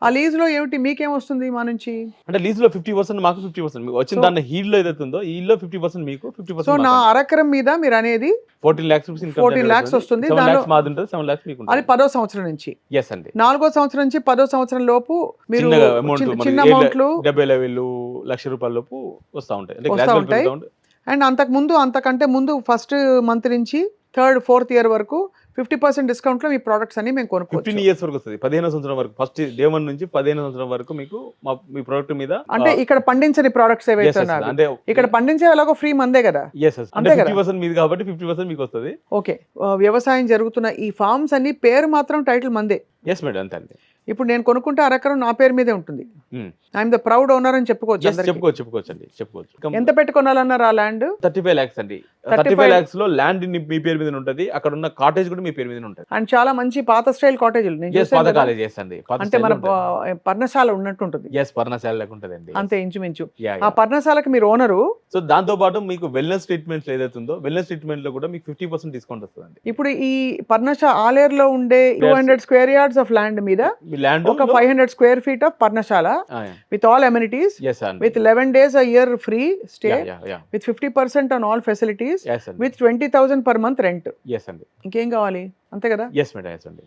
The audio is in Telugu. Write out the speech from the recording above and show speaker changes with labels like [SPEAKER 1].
[SPEAKER 1] ఆ లీజ్ లో ఏమిటి మీకేం వస్తుంది మా నుంచి?
[SPEAKER 2] అంటే లీజ్ లో 50% మాకు 50% మీకు వచ్చిన దాని హీల్ లో ఏదైతే ఉందో ఈ లో 50% మీకు
[SPEAKER 1] సో
[SPEAKER 2] 50%
[SPEAKER 1] నా
[SPEAKER 2] మాకు
[SPEAKER 1] అరెకరం మీద మీరు అనేది
[SPEAKER 2] 14 lakhs రూపీస్ ఇన్కమ్
[SPEAKER 1] 14 lakhs వస్తుంది.
[SPEAKER 2] 7
[SPEAKER 1] దానిలో
[SPEAKER 2] lakhs మాది ఉంటుంది 7 lakhs మీకు
[SPEAKER 1] అది
[SPEAKER 2] ఉంటుంది
[SPEAKER 1] 10వ సంవత్సరం నుంచి.
[SPEAKER 2] ఎస్ అండి
[SPEAKER 1] 4వ సంవత్సరం నుంచి 10వ సంవత్సరం లోపు మీరు
[SPEAKER 2] చిన్నగా అమౌంట్
[SPEAKER 1] చిన్న అమౌంట్లు
[SPEAKER 2] 70,000 లక్ష రూపాయల లోపు వస్తూ ఉంటాయి అంటే
[SPEAKER 1] వస్తూ
[SPEAKER 2] గ్రాడ్యువల్
[SPEAKER 1] ఉంటాయి.
[SPEAKER 2] పెరుగుతూ ఉంటాయి.
[SPEAKER 1] అండ్ అంతకంటే ముందు ఫస్ట్ మంత్ నుంచి థర్డ్ ఫోర్త్ ఇయర్ వరకు 50% డిస్కౌంట్ లో మీ ప్రొడక్ట్స్ అన్ని మేము
[SPEAKER 2] 15
[SPEAKER 1] కొనుక్కోవచ్చు.
[SPEAKER 2] ఇయర్స్ వరకు వస్తుంది 15 సంవత్సరం వరకు ఫస్ట్ డే 1 నుంచి 15 సంవత్సరం వరకు మీకు మీ ప్రొడక్ట్ మీద
[SPEAKER 1] అంటే ఇక్కడ పండించని ప్రొడక్ట్స్
[SPEAKER 2] yes,
[SPEAKER 1] ఏవైతే
[SPEAKER 2] yes,
[SPEAKER 1] ఉన్నాయో
[SPEAKER 2] అంటే
[SPEAKER 1] ఇక్కడ పండించే ఎలాగో ఫ్రీ మందే కదా.
[SPEAKER 2] yes, yes. అంటే
[SPEAKER 1] అంతే కదా?
[SPEAKER 2] 50% మీది కాబట్టి 50% మీకు వస్తుంది.
[SPEAKER 1] ఓకే, వ్యవసాయం జరుగుతున్న ఈ ఫార్మ్స్ అన్ని పేరు మాత్రం టైటిల్ మందే.
[SPEAKER 2] ఎస్ మేడం అంతే అండి.
[SPEAKER 1] ఇప్పుడు నేను కొనుక్కుంటే అరెకరం నా పేరు మీదే ఉంటుంది. ఐఎమ్ ద ప్రౌడ్ ఓనర్ అని చెప్పుకోవచ్చు
[SPEAKER 2] Yes,
[SPEAKER 1] అందరికీ.
[SPEAKER 2] చెప్పుకోవచ్చు అండి చెప్పుకోవచ్చు.
[SPEAKER 1] ఎంత పెట్టుకోవాలన్నారు ఆ ల్యాండ్?
[SPEAKER 2] 35 lakhs అండి. 35 lakhs లో ల్యాండ్ మీ పేరు మీద ఉంటుంది, అక్కడ ఉన్న కాటేజ్ కూడా మీ పేరు మీద ఉంటుంది.
[SPEAKER 1] అండ్ చాలా మంచి పాత స్టైల్ కాటేజీలు నేను
[SPEAKER 2] Yes,
[SPEAKER 1] చూసాను
[SPEAKER 2] పాత
[SPEAKER 1] కదా.
[SPEAKER 2] కాలేజ్ yes అండి. పాత
[SPEAKER 1] అంటే
[SPEAKER 2] style
[SPEAKER 1] మన
[SPEAKER 2] లో ఉంటుంది.
[SPEAKER 1] పర్ణశాల ఉన్నట్టు ఉంటుంది.
[SPEAKER 2] yes పర్ణశాల లాగా ఉంటుందండి.
[SPEAKER 1] అంతే ఇంచుమించు.
[SPEAKER 2] Yeah,
[SPEAKER 1] ఆ
[SPEAKER 2] yeah.
[SPEAKER 1] పర్ణశాలకు మీరు ఓనరు.
[SPEAKER 2] సో దాంతో పాటు మీకు వెల్నెస్ ట్రీట్మెంట్స్ ఏదైతే ఉందో వెల్నెస్ ట్రీట్మెంట్ లో కూడా మీకు 50% డిస్కౌంట్ వస్తుందండి.
[SPEAKER 1] ఇప్పుడు ఈ ఆలేరులో ఉండే 200 స్క్వేర్ యార్డ్స్ ఆఫ్ ల్యాండ్ మీద
[SPEAKER 2] మీ ల్యాండ్
[SPEAKER 1] ఒక 500 square feet of parnashala with all amenities
[SPEAKER 2] yes అండి.
[SPEAKER 1] with 11 days a year free stay
[SPEAKER 2] yeah.
[SPEAKER 1] with 50% on all facilities
[SPEAKER 2] yes అండి.
[SPEAKER 1] with 20,000 per month rent.
[SPEAKER 2] yes అండి.
[SPEAKER 1] ఇంకేం కావాలి? అంతే కదా.
[SPEAKER 2] yes మేడం yes అండి.